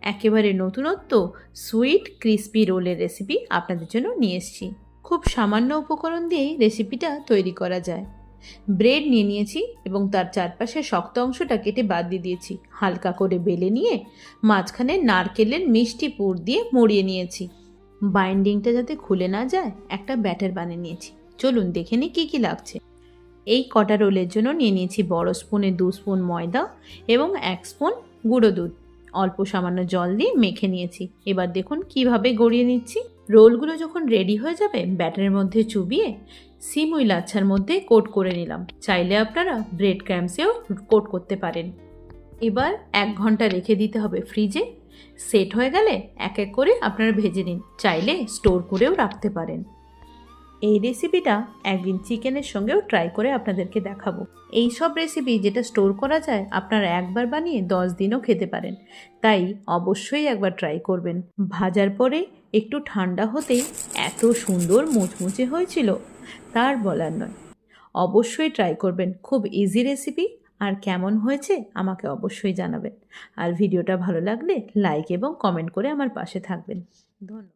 একেবারে নতুনত্ব sweet crispy রোলের রেসিপি আপনাদের জন্য নিয়ে এসেছি। খুব সামান্য উপকরণ দিয়েই রেসিপিটা তৈরি করা যায়। ব্রেড নিয়ে নিয়েছি এবং তার চারপাশে শক্ত অংশটা কেটে বাদ দিয়ে দিয়েছি। হালকা করে বেলে নিয়ে মাঝখানে নারকেলের মিষ্টি পুর দিয়ে মুড়িয়ে নিয়েছি। বাইন্ডিংটা যাতে খুলে না যায় একটা ব্যাটার বানিয়ে নিয়েছি। চলুন দেখে নিই কী কী লাগছে। এই কটা রোলের জন্য নিয়ে নিয়েছি বড় স্পুনে 2 স্পুন ময়দা এবং 1 স্পুন গুঁড়ো দুধ। অল্প সামান্য জল দিয়ে মেখে নিয়েছি। এবার দেখুন কিভাবে গড়িয়ে নিচ্ছি। রোলগুলো যখন রেডি হয়ে যাবে ব্যাটারের মধ্যে চুবিয়ে সিমুই লাচ্ছার মধ্যে কোট করে নিলাম। চাইলে আপনারা ব্রেড ক্র্যাম্পসেও কোট করতে পারেন। এবার 1 ঘন্টা রেখে দিতে হবে ফ্রিজে। সেট হয়ে গেলে এক এক করে আপনারা ভেজে নিন, চাইলে স্টোর করেও রাখতে পারেন। এই রেসিপিটা একদিন চিকেনের সঙ্গেও ট্রাই করে আপনাদেরকে দেখাবো। এই সব রেসিপি যেটা স্টোর করা যায় আপনারা একবার বানিয়ে 10 দিনও খেতে পারেন, তাই অবশ্যই একবার ট্রাই করবেন। ভাজার পরে একটু ঠান্ডা হতেই এত সুন্দর মুচমুচে হয়েছিল তার বলার নয়। অবশ্যই ট্রাই করবেন, খুব ইজি রেসিপি। আর কেমন হয়েছে আমাকে অবশ্যই জানাবেন। আর ভিডিওটা ভালো লাগলে লাইক এবং কমেন্ট করে আমার পাশে থাকবেন। ধন্যবাদ।